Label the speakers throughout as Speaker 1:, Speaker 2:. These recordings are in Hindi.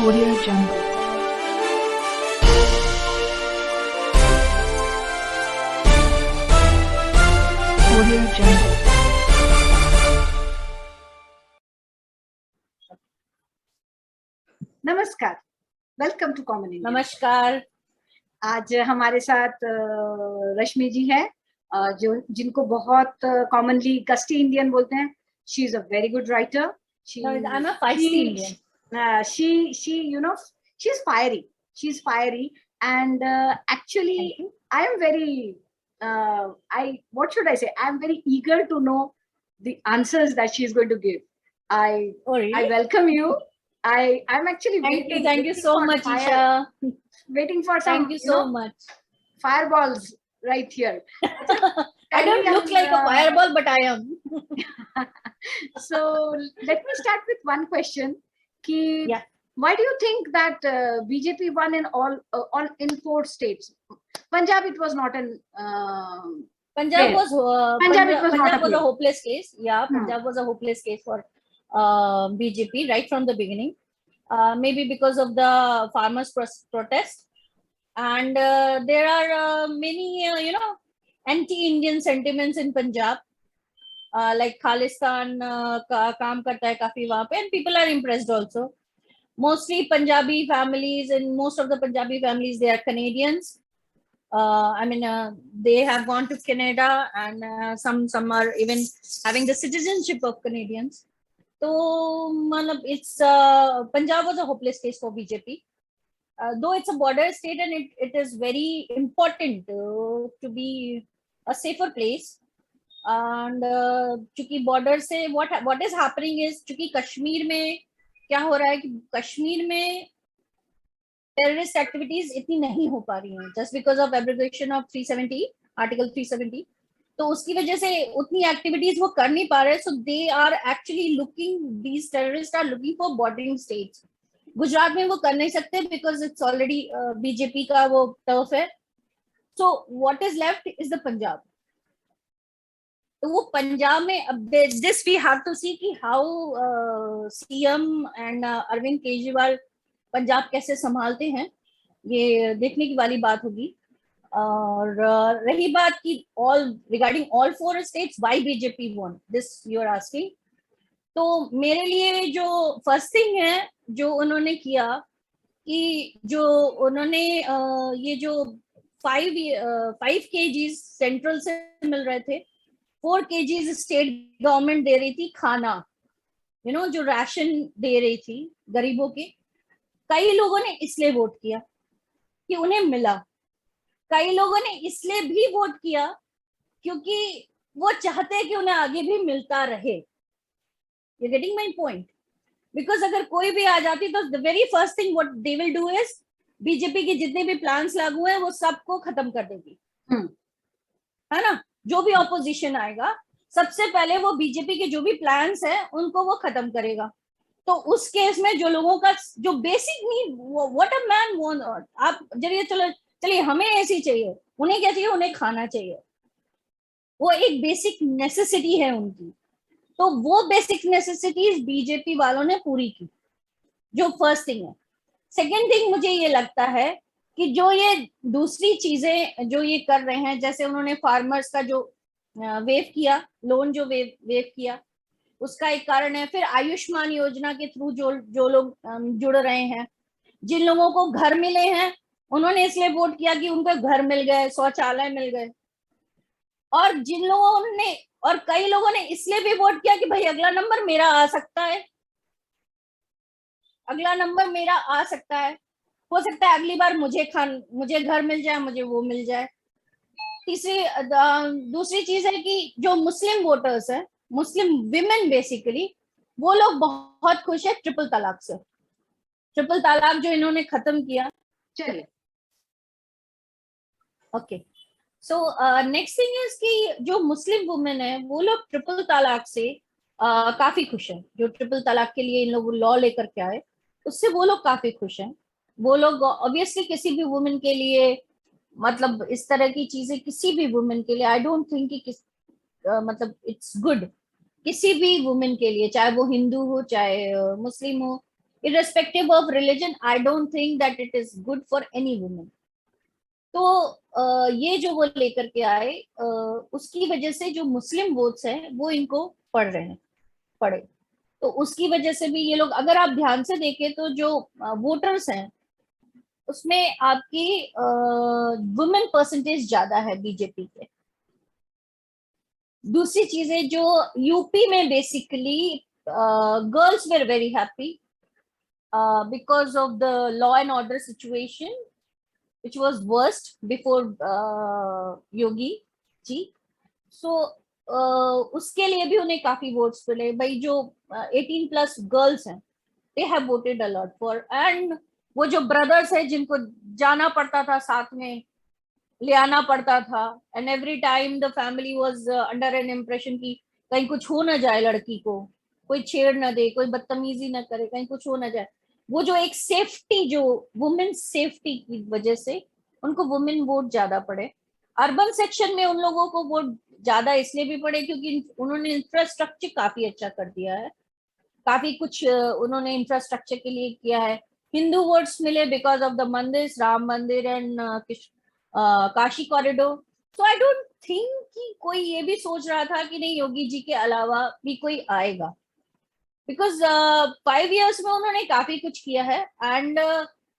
Speaker 1: Audio Jungle. Audio Jungle.
Speaker 2: नमस्कार, वेलकम टू कॉमन इंडिया।
Speaker 3: नमस्कार।
Speaker 2: आज हमारे साथ रश्मि जी हैं, जो जिनको बहुत कॉमनली गस्टी इंडियन बोलते हैं। She is a very good writer.
Speaker 3: I'm a feisty Indian.
Speaker 2: She is fiery. She is fiery, and actually, I am very. What should I say? I am very eager to know the answers that she is going to give. I welcome you. I'm actually waiting.
Speaker 3: Thank you so much, Isha.
Speaker 2: Waiting for some.
Speaker 3: Thank you so much.
Speaker 2: Fireballs right here.
Speaker 3: I don't look like a fireball, but I am.
Speaker 2: So let me start with one question. Why do you think that BJP won in in 4 states? Punjab, it was not an.
Speaker 3: Punjab was
Speaker 2: not
Speaker 3: a hopeless case. Yeah, Punjab was a hopeless case for BJP right from the beginning. Maybe because of the farmers' protest, and there are many, anti-Indian sentiments in Punjab. Like Khalistan काम करता है काफी वहाँ पे, and people are impressed also. Mostly Punjabi families, and most of the Punjabi families, they are Canadians. They have gone to Canada, and some are even having the citizenship of Canadians. So, it's Punjab was a hopeless case for BJP. Though it's a border state, and it is very important to be a safer place. And चूंकि बॉर्डर से what is happening is, चूंकि कश्मीर में क्या हो रहा है कि कश्मीर में टेररिस्ट एक्टिविटीज इतनी नहीं हो पा रही हैं, just because of abrogation of 370 article 370. तो उसकी वजह से उतनी एक्टिविटीज वो कर नहीं पा रहे. So they are actually looking, these terrorist are looking for bordering states. Gujarat में वो कर नहीं सकते बिकॉज इट्स ऑलरेडी बीजेपी का वो टर्फ है. So what is left is the Punjab. तो वो पंजाब में अब this we have to see कि how CM and Arvind Kejriwal Punjab कैसे संभालते हैं, ये देखने की वाली बात होगी. और रही बात की regarding all 4 states, why BJP won this you are asking. तो मेरे लिए जो फर्स्ट थिंग है जो उन्होंने किया कि जो उन्होंने ये जो 5 kgs सेंट्रल से मिल रहे थे, 4 kgs स्टेट गवर्नमेंट दे रही थी खाना, जो राशन दे रही थी गरीबों के. कई लोगों ने इसलिए वोट किया कि उन्हें मिला. कई लोगों ने इसलिए भी वोट किया क्योंकि वो चाहते हैं कि उन्हें आगे भी मिलता रहे. You getting my point? Because अगर कोई भी आ जाती तो the very first thing what they will do is, BJP के जितने भी प्लान्स लागू हैं वो सबको खत्म कर देगी. है ना? जो भी ऑपोजिशन आएगा सबसे पहले वो बीजेपी के जो भी प्लान्स हैं उनको वो खत्म करेगा. तो उस केस में जो लोगों का जो basic need, what a man want, आप चलिए हमें ऐसी चाहिए, उन्हें क्या चाहिए? उन्हें खाना चाहिए. वो एक बेसिक नेसेसिटी है उनकी. तो वो बेसिक नेसेसिटीज बीजेपी वालों ने पूरी की, जो फर्स्ट थिंग है. सेकेंड थिंग मुझे ये लगता है कि जो ये दूसरी चीजें जो ये कर रहे हैं, जैसे उन्होंने फार्मर्स का जो वेव किया, लोन जो वेव किया, उसका एक कारण है. फिर आयुष्मान योजना के थ्रू जो लोग जुड़ रहे हैं, जिन लोगों को घर मिले हैं, उन्होंने इसलिए वोट किया कि उनको घर मिल गए, शौचालय मिल गए. और जिन लोगों ने, और कई लोगों ने इसलिए भी वोट किया कि भाई अगला नंबर मेरा आ सकता है, अगला नंबर मेरा आ सकता है, हो सकता है अगली बार मुझे घर मिल जाए, मुझे वो मिल जाए. दूसरी चीज है कि जो मुस्लिम वोटर्स है, मुस्लिम विमेन बेसिकली, वो लोग बहुत खुश है ट्रिपल तलाक से. ट्रिपल तलाक जो इन्होंने खत्म किया.
Speaker 2: चलिए,
Speaker 3: okay. So next thing is कि जो मुस्लिम वुमेन है वो लोग ट्रिपल तलाक से काफी खुश हैं. जो ट्रिपल तलाक के लिए इन लोग लॉ लेकर के आए, उससे वो लोग काफी खुश हैं. वो लोग ऑब्वियसली किसी भी वुमेन के लिए, मतलब इस तरह की चीजें किसी भी वुमेन के लिए, आई डोंट थिंक कि मतलब इट्स गुड किसी भी वुमेन के लिए, चाहे वो हिंदू हो चाहे मुस्लिम हो. irrespective of religion, I don't think that it is good for any woman. तो ये जो वो लेकर के आए, उसकी वजह से जो मुस्लिम वोट्स हैं वो इनको पड़ रहे हैं, पड़े। तो उसकी वजह से भी ये लोग, अगर आप ध्यान से देखें तो जो वोटर्स हैं उसमें आपकी वुमेन परसेंटेज ज्यादा है बीजेपी के। दूसरी चीज है जो यूपी में basically girls were very happy because of the law and order situation which was worst before Yogi ji. सो उसके लिए भी उन्हें काफी वोट्स मिले भाई। जो 18 प्लस गर्ल्स हैं they have voted a lot for, and वो जो ब्रदर्स है जिनको जाना पड़ता था साथ में, ले आना पड़ता था, and every time the family was under an impression कि कहीं कुछ हो ना जाए, लड़की को कोई छेड़ ना दे, कोई बदतमीजी ना करे, कहीं कुछ हो ना जाए। वो जो एक सेफ्टी, जो वुमेन सेफ्टी की वजह से उनको वुमेन वोट ज्यादा पड़े। अर्बन सेक्शन में उन लोगों को वोट ज्यादा इसलिए भी पड़े क्योंकि उन्होंने इंफ्रास्ट्रक्चर काफी अच्छा कर दिया है, काफी कुछ उन्होंने इंफ्रास्ट्रक्चर के लिए किया है। हिंदू वोट्स मिले बिकॉज ऑफ द मंदिर, राम मंदिर and Kashi corridor. So I don't think कि कोई ये भी सोच रहा था कि नहीं योगी जी के अलावा भी कोई आएगा, बिकॉज 5 years में उन्होंने काफी कुछ किया है। And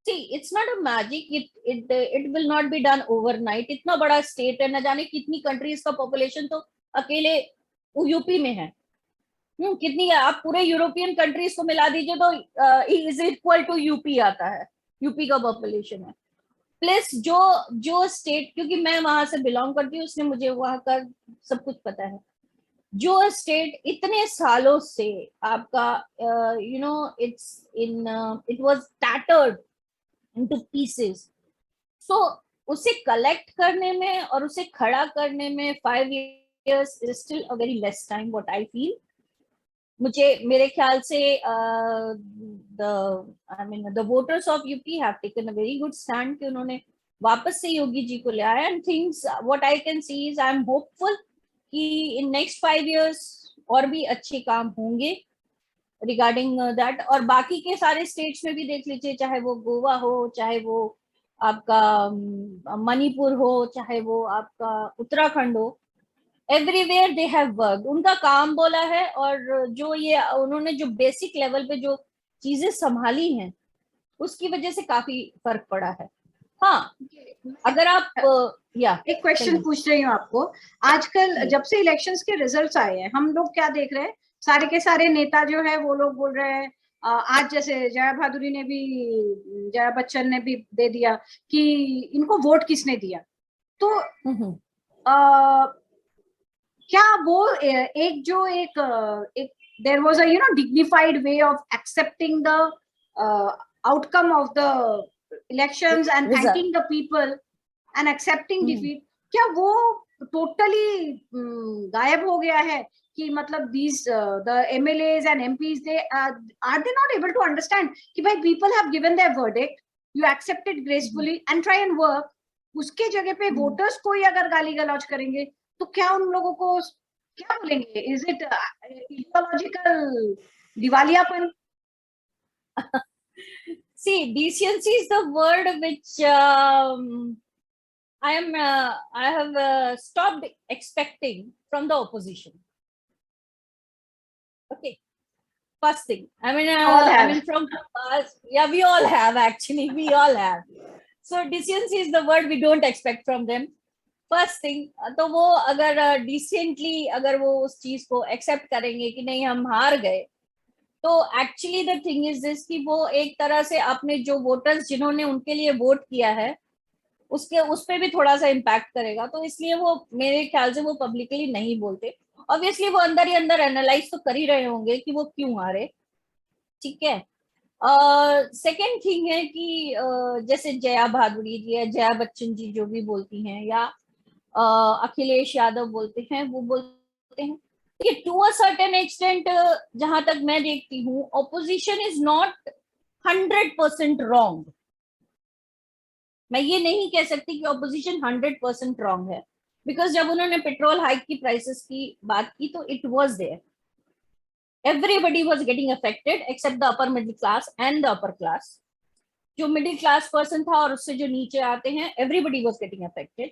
Speaker 3: see it's not a magic, it will not be done overnight. इतना बड़ा स्टेट है, न जाने कितनी कंट्रीज का पॉपुलेशन तो अकेले यूपी में है। कितनी, आप पूरे यूरोपियन कंट्रीज को मिला दीजिए तो इज इक्वल टू यूपी आता है, यूपी का पॉपुलेशन है। प्लस जो जो स्टेट, क्योंकि मैं वहां से बिलोंग करती हूँ, उसने मुझे वहां का सब कुछ पता है। जो स्टेट इतने सालों से आपका you know it was tattered into pieces, so उसे कलेक्ट करने में और उसे खड़ा करने में 5 years is still a very less time what I feel. मुझे, मेरे ख्याल से the voters of UP have taken a very good stand कि उन्होंने वापस से योगी जी को ले आया। And things what I can see is I am hopeful कि इन नेक्स्ट 5 years और भी अच्छे काम होंगे रिगार्डिंग दैट। और बाकी के सारे स्टेट्स में भी देख लीजिए, चाहे वो गोवा हो, चाहे वो आपका मणिपुर हो, चाहे वो आपका उत्तराखंड हो, एवरीवेयर दे हैव वर्क, उनका काम बोला है। और जो ये उन्होंने जो बेसिक लेवल पे जो चीजें संभाली हैं उसकी वजह से काफी फर्क पड़ा है। हाँ, अगर आप या
Speaker 2: एक क्वेश्चन पूछ रही हूँ आपको। आजकल जब से इलेक्शंस के रिजल्ट्स आए हैं, हम लोग क्या देख रहे हैं, सारे के सारे नेता जो है वो लोग बोल रहे हैं, आज जैसे जया भादुरी ने भी, जया बच्चन ने भी दे दिया कि इनको वोट किसने दिया। तो क्या वो एक जो एक there was a dignified way of accepting the outcome of the elections and thanking the people and accepting defeat, क्या वो टोटली गायब हो गया है? कि मतलब these the MLAs and MPs, they are they not able to understand कि भाई people have given their verdict, you accept it gracefully and try and work। उसके जगह पे वोटर्स को ही अगर गाली गलौज करेंगे तो क्या उन लोगों को क्या बोलेंगे? इज इट इडियोलॉजिकल दिवालियापन?
Speaker 3: See, decency is the word which I have stopped expecting from the opposition. Okay, first thing, from past, yeah, we all have actually, we all have. So decency is the word we don't expect from them. First thing, तो वो अगर decently अगर वो उस चीज को accept करेंगे कि नहीं हम हार गए, तो actually the thing is this कि वो एक तरह से अपने जो वोटर्स जिन्होंने उनके लिए वोट किया है उसके उस पर भी थोड़ा सा इम्पैक्ट करेगा। तो इसलिए वो मेरे ख्याल से वो पब्लिकली नहीं बोलते। ऑब्वियसली वो अंदर ही अंदर एनालाइज तो कर ही रहे होंगे कि वो क्यों हारे, ठीक है। सेकेंड थिंग है कि जैसे जया भादुरी जी या जया बच्चन जी जो भी बोलती हैं, या अखिलेश यादव बोलते हैं, वो बोलते हैं कि टू अ सर्टेन एक्सटेंट, जहां तक मैं देखती हूँ, ऑपोजिशन इज नॉट 100% रॉन्ग। मैं ये नहीं कह सकती कि ऑपोजिशन 100% रॉन्ग है, बिकॉज जब उन्होंने पेट्रोल हाइक की प्राइसेस की बात की तो it was there, everybody was getting affected except the upper middle class and the upper class. जो मिडिल क्लास पर्सन था और उससे जो नीचे आते हैं, एवरीबडी वाज गेटिंग अफेक्टेड.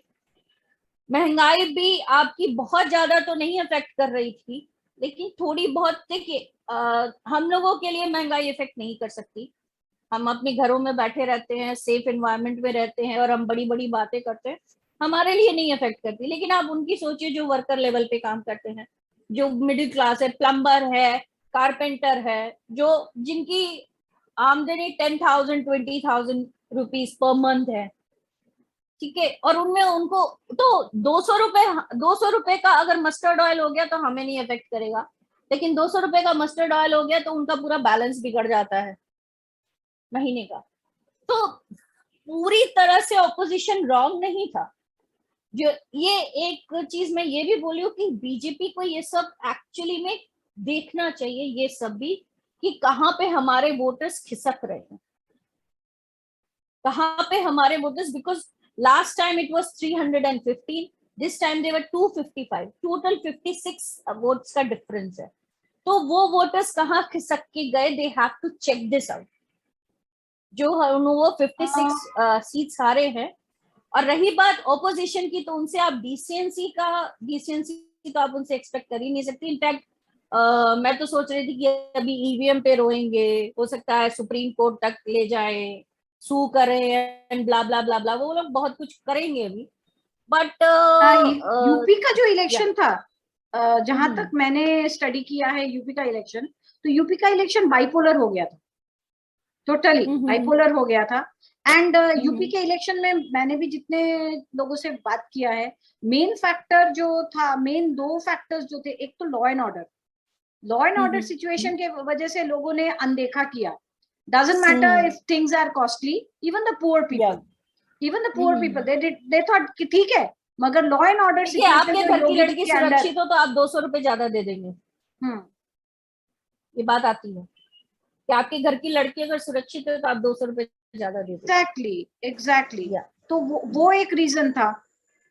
Speaker 3: महंगाई भी आपकी बहुत ज्यादा तो नहीं अफेक्ट कर रही थी, लेकिन थोड़ी बहुत थी कि हम लोगों के लिए महंगाई इफेक्ट नहीं कर सकती. हम अपने घरों में बैठे रहते हैं, सेफ एनवायरनमेंट में रहते हैं और हम बड़ी बड़ी बातें करते हैं, हमारे लिए नहीं अफेक्ट करती. लेकिन आप उनकी सोचिए जो वर्कर लेवल पे काम करते हैं, जो मिडिल क्लास है, प्लम्बर है, कारपेंटर है, जो जिनकी आमदनी 10,000 20,000 रुपीज पर मंथ है, ठीक है, और उनमें उनको तो 200 रुपए का अगर मस्टर्ड ऑयल हो गया तो हमें नहीं अफेक्ट करेगा, लेकिन 200 रुपए का मस्टर्ड ऑयल हो गया तो उनका पूरा बैलेंस बिगड़ जाता है महीने का. तो पूरी तरह से ऑपोजिशन रॉन्ग नहीं था. जो ये एक चीज मैं ये भी बोली हूँ कि बीजेपी को ये सब एक्चुअली में देखना चाहिए, ये सब भी, कि कहाँ पे हमारे वोटर्स खिसक रहे हैं, कहाँ पे हमारे voters, because last time it was 315, this time they were 255, total 56 votes का डिफरेंस है. तो वो वोटर्स कहाँ खिसक के गए, they have to check this out. जो वो 56 सीट्स हारे हैं. और रही बात ऑपोजिशन की, तो उनसे आप डिसेंसी का आप उनसे एक्सपेक्ट कर ही नहीं सकती. इनफैक्ट मैं तो सोच रही थी कि अभी ईवीएम पे रोएंगे, हो सकता है सुप्रीम कोर्ट तक ले जाए, सू करें एंड ब्ला ब्ला ब्ला ब्ला, वो लोग बहुत कुछ करेंगे अभी. बट
Speaker 2: यूपी का जो इलेक्शन था, जहां तक मैंने स्टडी किया है यूपी का इलेक्शन, तो यूपी का इलेक्शन बाइपोलर हो गया था, टोटली बाइपोलर हो गया था. एंड यूपी के इलेक्शन में मैंने भी जितने लोगों से बात किया है, मेन फैक्टर जो था, मेन 2 फैक्टर्स जो थे, एक तो लॉ एंड ऑर्डर सिचुएशन के वजह से लोगों ने अनदेखा किया. Doesn't matter if things are costly, even the poor people they thought कि ठीक है, मगर लॉ एंड ऑर्डर सिचुएशन,
Speaker 3: आपके घर की लड़की सुरक्षित हो तो आप 200 रुपए ज्यादा दे देंगे. ये बात आती है कि आपके घर की लड़की अगर सुरक्षित है तो आप 200 रुपए ज्यादा दे देंगे.
Speaker 2: एग्जैक्टली. तो वो एक रीजन था.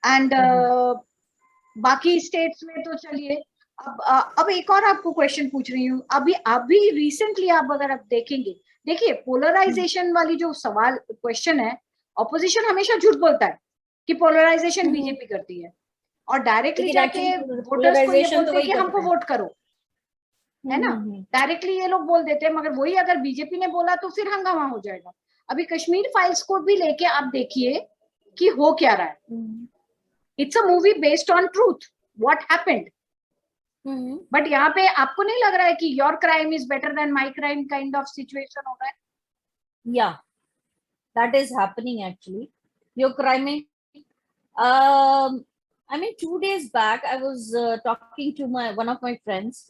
Speaker 2: एंड बाकी स्टेट्स में तो चलिए, अब एक और आपको क्वेश्चन पूछ रही हूँ. अभी रिसेंटली आप अगर आप देखिए पोलराइजेशन वाली जो सवाल क्वेश्चन है, ऑपोजिशन हमेशा झूठ बोलता है कि पोलराइजेशन बीजेपी करती है, और डायरेक्टली जाके वोटर्स को ये बोलते हैं कि हमको वोट करो, है ना. डायरेक्टली ये लोग बोल देते हैं, मगर वही अगर बीजेपी ने बोला तो फिर हंगामा हो जाएगा. अभी कश्मीर फाइल्स को भी लेके आप देखिए कि हो क्या रहा है. It's a movie based on truth, what happened. But यहाँ पे आपको नहीं लग रहा है कि your crime is better than my crime kind of situation हो रहा है?
Speaker 3: या that is happening actually. Your crime, I mean 2 days back I was talking to one of my friends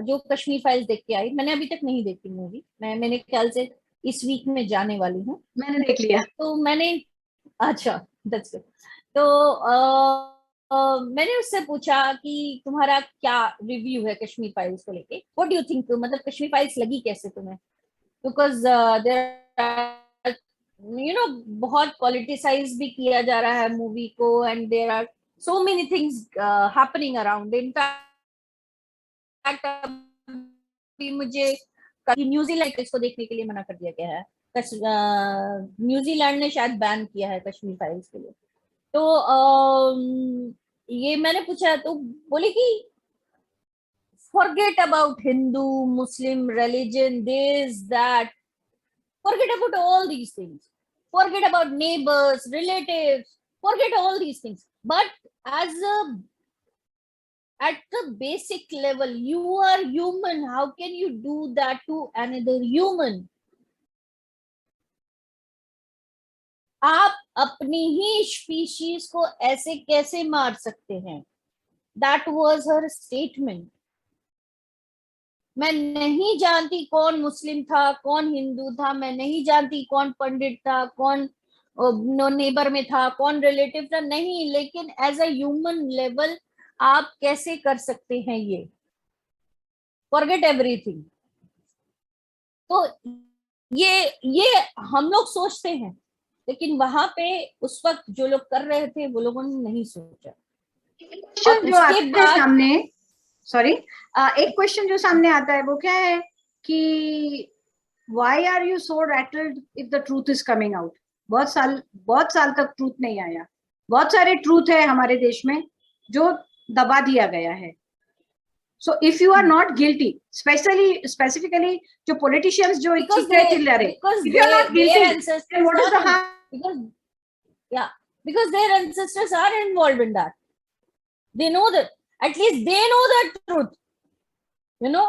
Speaker 3: जो कश्मीर फाइल्स देख के आई. मैंने अभी तक नहीं देखी मूवी, मैंने ख्याल से इस वीक में जाने वाली हूँ.
Speaker 2: मैंने देख लिया.
Speaker 3: तो मैंने, अच्छा दैट्स गुड. तो मैंने उससे पूछा कि तुम्हारा क्या रिव्यू है कश्मीर फाइल्स को लेके, व्हाट डू यू थिंक, मतलब कश्मीर फाइल्स लगी कैसे तुम्हें, बिकॉज देयर बहुत पॉलिटिसाइज भी किया जा रहा है मूवी को, and there are so many things happening around. In fact मुझे न्यूजीलैंड इसको देखने के लिए मना कर दिया गया है. न्यूजीलैंड ने शायद बैन किया है कश्मीर फाइल्स के लिए. तो ये मैंने पूछा तो बोले कि forget about Hindu, Muslim, religion, this, that, forget about all these things, forget about neighbors, relatives, forget all these things, but at the basic level, you are human. How can you do that to another human? आप अपनी ही स्पीशीज को ऐसे कैसे मार सकते हैं? That was her statement. मैं नहीं जानती कौन मुस्लिम था, कौन हिंदू था, मैं नहीं जानती कौन पंडित था, कौन नेबर में था, कौन रिलेटिव था, नहीं, लेकिन एज अ ह्यूमन लेवल आप कैसे कर सकते हैं ये? Forget everything. तो ये हम लोग सोचते हैं, लेकिन वहां पे उस वक्त जो लोग कर रहे थे वो लोगों ने नहीं सोचा.
Speaker 2: जो आपके सामने सॉरी, एक क्वेश्चन जो सामने आता है वो क्या है कि why are you so rattled if the truth is coming out? बहुत साल तक ट्रूथ नहीं आया। बहुत सारे ट्रूथ है हमारे देश में जो दबा दिया गया है। So if you are not guilty, specifically जो पॉलिटिशियंस जो
Speaker 3: because
Speaker 2: चिल्ला
Speaker 3: they
Speaker 2: चिल्ला रहे,
Speaker 3: because
Speaker 2: if you are
Speaker 3: they
Speaker 2: not
Speaker 3: their
Speaker 2: guilty,
Speaker 3: ancestors
Speaker 2: then what is the
Speaker 3: are
Speaker 2: harm?
Speaker 3: because yeah, because their ancestors are involved in that. They know that, at least they know that truth, you know.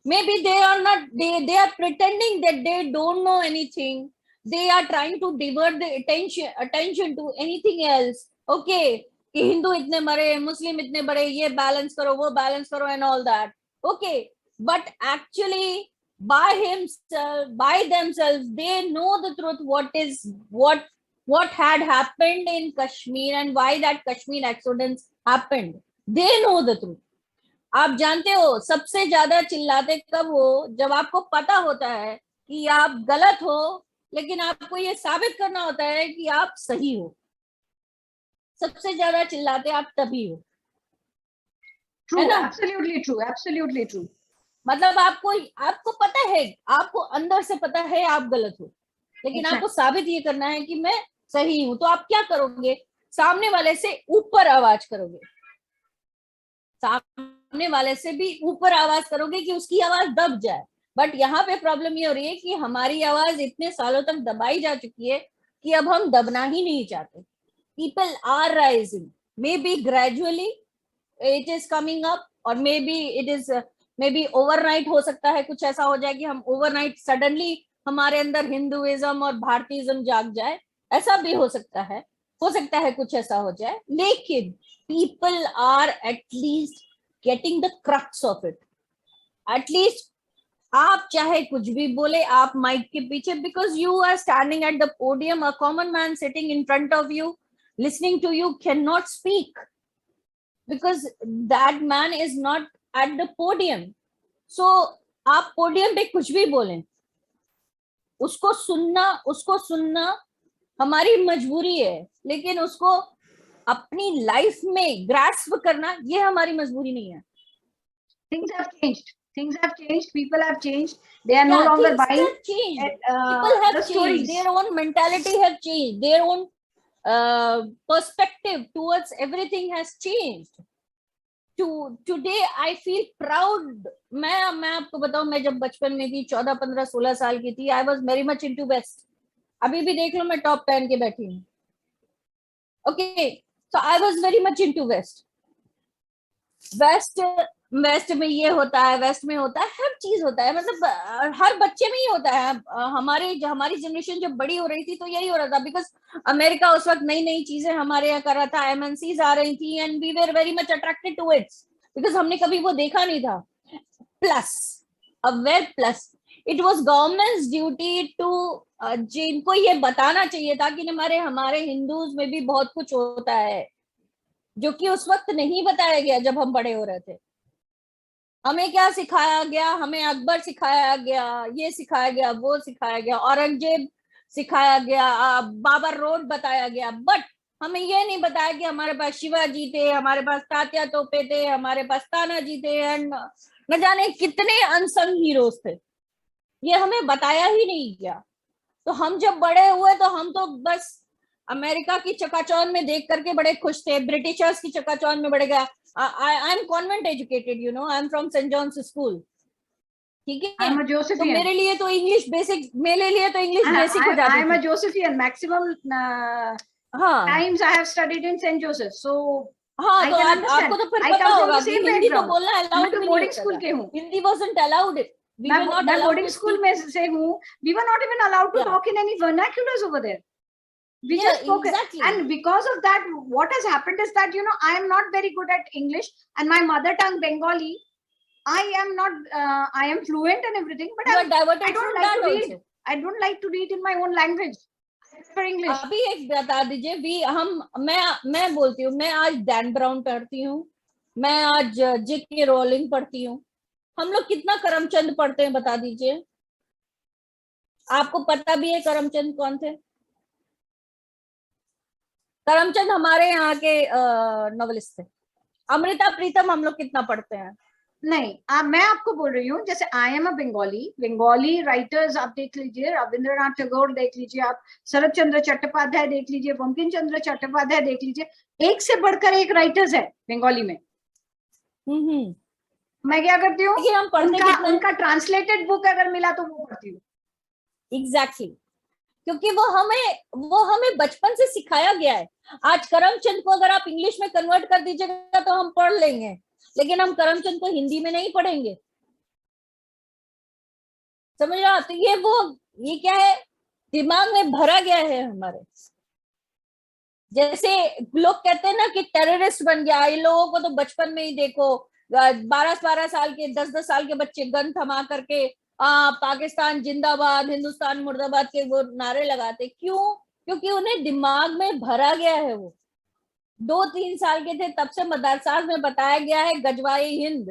Speaker 3: Maybe they are not, they are pretending that they don't know anything. They are trying to divert the attention to anything else. Okay, कि हिंदू इतने बड़े, मुस्लिम इतने बड़े, ये बैलेंस करो, वो बैलेंस करो, and all that. Okay, but actually by himself, by themselves, they know the truth. What had happened in Kashmir and why that Kashmir exodus happened. They know the truth. आप जानते हो सबसे ज्यादा चिल्लाते कब हो? जब आपको पता होता है कि आप गलत हो, लेकिन आपको ये साबित करना होता है कि आप सही हो। सबसे ज्यादा चिल्लाते आप तभी हो।
Speaker 2: True,
Speaker 3: है ना?
Speaker 2: absolutely true, absolutely true.
Speaker 3: मतलब आपको पता है, आपको अंदर से पता है आप गलत हो, लेकिन
Speaker 2: Exactly.
Speaker 3: आपको साबित ये करना है कि मैं सही हूं। तो आप क्या करोगे? सामने वाले से ऊपर आवाज करोगे, सामने वाले से भी ऊपर आवाज करोगे कि उसकी आवाज दब जाए। बट यहाँ पे प्रॉब्लम ये हो रही है कि हमारी आवाज इतने सालों तक दबाई जा चुकी है कि अब हम दबना ही नहीं चाहते। People are rising, maybe gradually it is coming up, और maybe it is, maybe overnight हो सकता है कुछ ऐसा हो जाए कि हम ओवरनाइट सडनली हमारे अंदर हिंदुइज्म और भारतीयज्म जाग जाए। ऐसा भी हो सकता है कुछ ऐसा हो जाए, लेकिन people are at least getting the crux of it. At least आप चाहे कुछ भी बोले, आप माइक के पीछे, because you are standing at the podium, a common man sitting in front of you listening to you cannot speak because that man is not at the podium. So आप पोडियम पे कुछ भी बोलें, उसको सुनना हमारी मजबूरी है, लेकिन उसको अपनी लाइफ में ग्रास्प करना ये हमारी मजबूरी नहीं है।
Speaker 2: Things have changed. Things have changed. People have changed. They are no longer
Speaker 3: things
Speaker 2: buying
Speaker 3: have changed.
Speaker 2: the
Speaker 3: People have changed.
Speaker 2: stories.
Speaker 3: Their own mentality have changed. Their own perspective towards everything has changed. Today I feel proud. मैं आपको बताऊं, मैं जब बचपन में थी, 14, 15, 16 साल की थी, I was very much into West. अभी भी देख लो, मैं टॉप पहन के बैठी हूँ। Okay, so I was very much into West. West में ये होता है, वेस्ट में होता है, हर चीज होता है, मतलब हर बच्चे में ही होता है। हमारी जनरेशन जब बड़ी हो रही थी तो यही हो रहा था, बिकॉज अमेरिका उस वक्त नई नई चीजें हमारे यहाँ कर रहा था, एमएनसीज आ रही थी, and we were very much attracted to its, because हमने कभी वो देखा नहीं था। Plus it was government's duty to, जिनको ये बताना चाहिए था कि हमारे हिंदूज में भी बहुत कुछ होता है, जो कि उस वक्त नहीं बताया गया जब हम बड़े हो रहे थे। हमें क्या सिखाया गया? हमें अकबर सिखाया गया, ये सिखाया गया, वो सिखाया गया, औरंगजेब सिखाया गया, बाबर रोड बताया गया, बट हमें ये नहीं बताया कि हमारे पास शिवाजी थे, हमारे पास तात्या तोपे थे, हमारे पास तानाजी थे, एंड न जाने कितने अनसंग हीरोज थे। ये हमें बताया ही नहीं गया। तो हम जब बड़े हुए तो हम तो बस अमेरिका की चकाचौंध में देख करके बड़े खुश थे, ब्रिटिशर्स की चकाचौंध में बढ़ गया। I am convent educated, you know, I am from Saint John's School, ठीक है।
Speaker 2: I'm a
Speaker 3: तो
Speaker 2: Josephian.
Speaker 3: मेरे लिए तो इंग्लिश बेसिक हो जाती
Speaker 2: I'm a
Speaker 3: थी।
Speaker 2: Josephian. Maximum
Speaker 3: हाँ
Speaker 2: times I have studied in St. Joseph, so
Speaker 3: हाँ,
Speaker 2: I
Speaker 3: तो
Speaker 2: can understand.
Speaker 3: आपको तो फिर
Speaker 2: I
Speaker 3: पता
Speaker 2: come from
Speaker 3: होगा
Speaker 2: the
Speaker 3: कि
Speaker 2: same
Speaker 3: हिंदी तो
Speaker 2: background.
Speaker 3: बोलना
Speaker 2: मैं
Speaker 3: अलाउड
Speaker 2: तो
Speaker 3: भी नहीं
Speaker 2: बोर्डिंग
Speaker 3: होता
Speaker 2: स्कूल
Speaker 3: था।
Speaker 2: के हूँ।
Speaker 3: Hindi wasn't allowed, we were not
Speaker 2: मैं
Speaker 3: allowed
Speaker 2: boarding
Speaker 3: to
Speaker 2: school
Speaker 3: speak.
Speaker 2: में से हूँ. We were not even allowed to
Speaker 3: Yeah.
Speaker 2: talk in any vernaculars over there. We
Speaker 3: Yeah,
Speaker 2: just spoke,
Speaker 3: exactly.
Speaker 2: and because of that, what has happened is that, you know, I am not very good at English, and my mother tongue Bengali, I am not. I am fluent and everything, but
Speaker 3: You are diverted
Speaker 2: I don't
Speaker 3: from
Speaker 2: like
Speaker 3: that
Speaker 2: to read.
Speaker 3: also.
Speaker 2: I don't like to read in my own language. I prefer English.
Speaker 3: अभी एक बता दीजिए, मैं आज डैन ब्राउन पढ़ती हूँ, मैं आज जेके रोलिंग पढ़ती हूँ। हम लोग कितना करमचंद पढ़ते हैं, बता दीजिए। आपको पता भी है करमचंद कौन थे? करमचंद हमारे यहाँ के नॉवेलिस्ट थे। अमृता प्रीतम हम लोग कितना पढ़ते हैं?
Speaker 2: नहीं, मैं आपको बोल रही हूँ, जैसे I am a Bengali writers आप देख लीजिए, रविंद्रनाथ टैगोर देख लीजिए, आप शरत चंद्र चट्टोपाध्याय देख लीजिए, बंकिम चंद्र चट्टोपाध्याय देख लीजिए, एक से बढ़कर एक राइटर्स है बंगाली में।
Speaker 3: हम्म।
Speaker 2: मैं क्या करती हूँ,
Speaker 3: लेकिन हम पढ़ते कितना है?
Speaker 2: उनका ट्रांसलेटेड बुक अगर मिला तो वो पढ़ती हूँ।
Speaker 3: एग्जैक्टली, क्योंकि वो हमें बचपन से सिखाया गया है। आज करमचंद को अगर आप इंग्लिश में कन्वर्ट कर दीजिएगा तो हम पढ़ लेंगे, लेकिन हम करमचंद को हिंदी में नहीं पढ़ेंगे। समझ रहा? तो ये क्या है, दिमाग में भरा गया है हमारे। जैसे लोग कहते हैं ना कि टेररिस्ट बन गया, इन लोगों को तो बचपन में ही देखो, 12-12 साल के, 10-10 साल के बच्चे गन थमा करके पाकिस्तान जिंदाबाद, हिंदुस्तान मुर्दाबाद के वो नारे लगाते। क्यों? क्योंकि उन्हें दिमाग में भरा गया है। वो 2-3 साल के थे तब से मदरसा में बताया गया है गजवाए हिंद।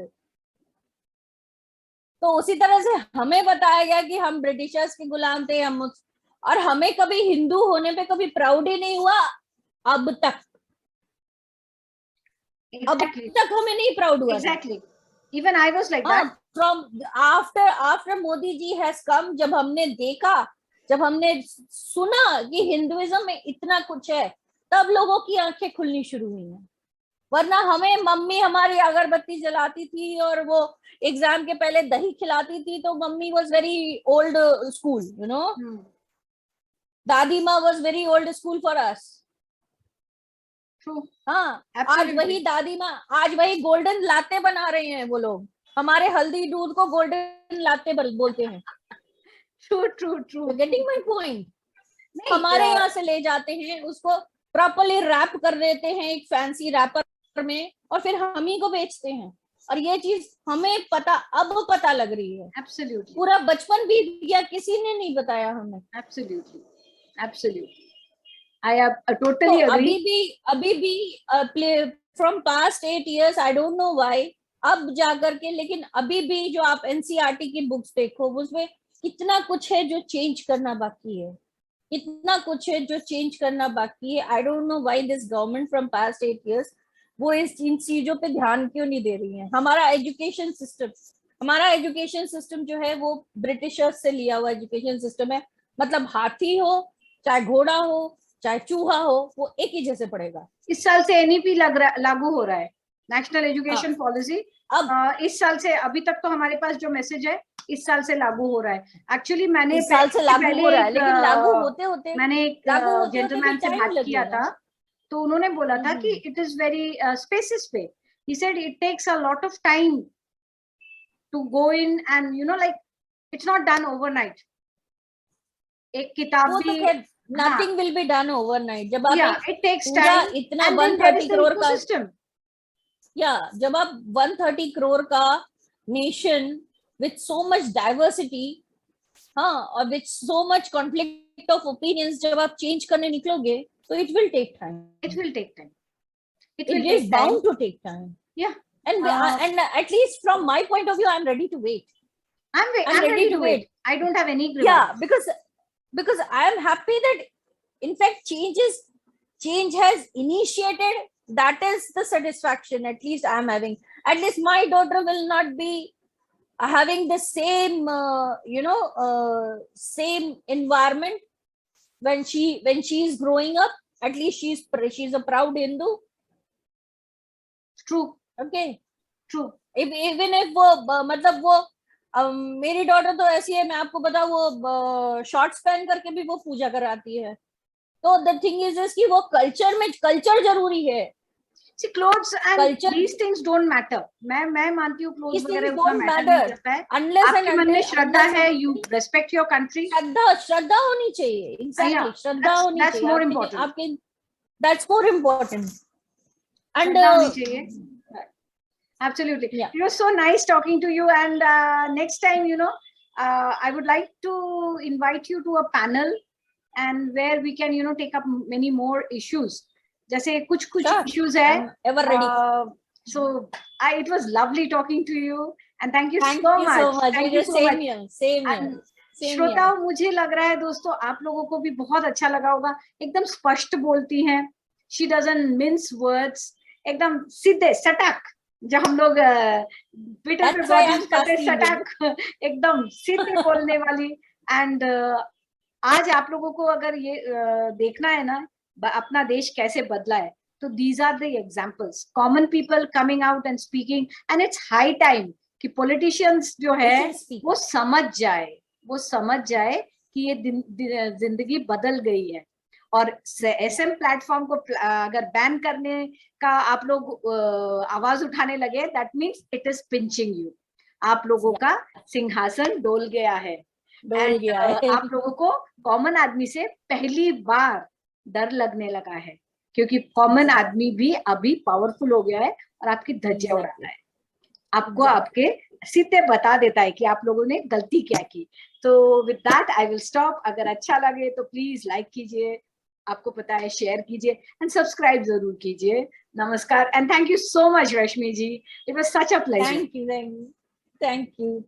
Speaker 3: तो उसी तरह से हमें बताया गया कि हम ब्रिटिशर्स के गुलाम थे, और हमें कभी हिंदू होने पे कभी प्राउड ही नहीं हुआ अब तक। अब तक हमें नहीं प्राउड हुआ।
Speaker 2: Exactly, even I was like that
Speaker 3: from after Modi ji has come, जब हमने देखा, जब हमने सुना कि हिंदुइज्म में इतना कुछ है, तब लोगों की आंखें खुलनी शुरू हुई हैं। वरना हमें मम्मी हमारी अगरबत्ती जलाती थी और वो एग्जाम के पहले दही खिलाती थी, तो mummy was very old school, you know. दादी माँ was very old school for us. हाँ, आज वही दादी माँ, आज वही गोल्डन लाते बना रहे हैं वो लोग। हमारे हल्दी दूध को गोल्डन लाते बोलते हैं।
Speaker 2: True
Speaker 3: getting my point? हमारे यहाँ से ले जाते हैं, उसको प्रॉपर्ली रैप कर देते हैं एक फैंसी रैपर में, और फिर हम ही को बेचते हैं। और ये चीज हमें अब पता लग रही है।
Speaker 2: एब्सोल्युटली,
Speaker 3: पूरा बचपन बीत गया, किसी ने नहीं बताया हमें।
Speaker 2: Absolutely I totally
Speaker 3: agree. अभी भी from past 8 years, I don't know why, अब जाकर के, लेकिन अभी भी जो आप एनसीईआरटी की बुक्स देखो, उसमें कितना कुछ है जो चेंज करना बाकी है, कितना कुछ है जो चेंज करना बाकी है। आई don't know why this government from past 8 years वो इन चीजों पे ध्यान क्यों नहीं दे रही है। हमारा एजुकेशन सिस्टम जो है वो ब्रिटिशर्स से लिया हुआ एजुकेशन सिस्टम है। मतलब हाथी हो चाहे घोड़ा हो चाहे चूहा हो, वो एक ही जैसे पड़ेगा।
Speaker 2: इस साल से एनईपी लागू हो रहा है, नेशनल एजुकेशन पॉलिसी। अब इस साल से, अभी तक तो हमारे पास जो मैसेज है इस साल से लागू हो रहा है। एक्चुअली मैंने
Speaker 3: इस साल से लागू हो रहा है, लेकिन लागू होते होते
Speaker 2: मैंने एक जेंटलमैन से बात किया था, तो उन्होंने बोला था कि इट इज वेरी स्पेसिस पे, he said it takes a lot of time to go in and you know like it's not done overnight. एक किताब भी
Speaker 3: nothing will be done overnight। जब आप
Speaker 2: it takes time,
Speaker 3: इतना 130 करोड़ का जब आप 130 करोड़ का nation with so much diversity, हाँ, और with so much conflict of opinions, जब आप चेंज करने निकलोगे तो it will take time।
Speaker 2: it
Speaker 3: is bound to take time। and at least from my point of view, I'm ready to wait।
Speaker 2: I'm ready to wait। I don't have any grievance।
Speaker 3: because I am happy that in fact change has initiated. That is the satisfaction at least I am having। At least my daughter will not be having the same same environment when she is growing up। At least she's a proud Hindu।
Speaker 2: True।
Speaker 3: Okay,
Speaker 2: true।
Speaker 3: even if वो मतलब वो मेरी डॉटर तो ऐसी है, मैं आपको बताऊं, वो शॉर्ट्स पहन करके भी वो पूजा कराती है। तो द थिंग इज कि वो कल्चर जरूरी है।
Speaker 2: See, clothes and culture, these things don't matter। मैं मानती हूँ clothes वगैरह उतना मैटर नहीं करता है। आपके मन में श्रद्धा है, you respect your country।
Speaker 3: श्रद्धा होनी चाहिए। Exactly, श्रद्धा होनी चाहिए।
Speaker 2: That's more important।
Speaker 3: आपके that's more important।
Speaker 2: And होनी चाहिए। Absolutely।
Speaker 3: Yeah।
Speaker 2: It was so nice talking to you, and next time, I would like to invite you to a panel, and where we can, take up many more issues। जैसे कुछ issues है।
Speaker 3: Ever ready।
Speaker 2: So it was lovely talking to you, and thank you so much।
Speaker 3: Thank you so much। Same here।
Speaker 2: श्रोताओं, मुझे लग रहा है दोस्तों आप लोगों को भी बहुत अच्छा लगा होगा। एकदम स्पष्ट बोलती हैं, she doesn't mince words, एकदम सीधे सटाक, जो हम लोग ट्विटर पे
Speaker 3: That's why I'm
Speaker 2: बहुत करते हैं,
Speaker 3: casting you.
Speaker 2: सटाक एकदम सीधे बोलने वाली. एंड आज आप लोगों को अगर ये देखना है ना अपना देश कैसे बदला है, तो these are the examples, common people coming out and speaking, and it's high time कि politicians जो
Speaker 3: They
Speaker 2: है
Speaker 3: should speak.
Speaker 2: वो समझ जाए कि ये जिंदगी बदल गई है. और SM प्लेटफॉर्म को अगर बैन करने का आप लोग आवाज उठाने लगे, that means it is pinching you. आप लोगों का सिंहासन डोल गया है.
Speaker 3: डोल गया है.
Speaker 2: आप लोगों को कॉमन आदमी से पहली बार डर लगने लगा है, क्योंकि कॉमन आदमी भी अभी पावरफुल हो गया है और आपकी धज्जियां उड़ाता है, आपको आपके सीधे बता देता है कि आप लोगों ने गलती क्या की. तो with that I will stop. अगर अच्छा लगे तो प्लीज लाइक कीजिए, आपको पता है शेयर कीजिए, एंड सब्सक्राइब जरूर कीजिए. नमस्कार and thank you so much Rashmi ji. It was such a pleasure.
Speaker 3: Thank you.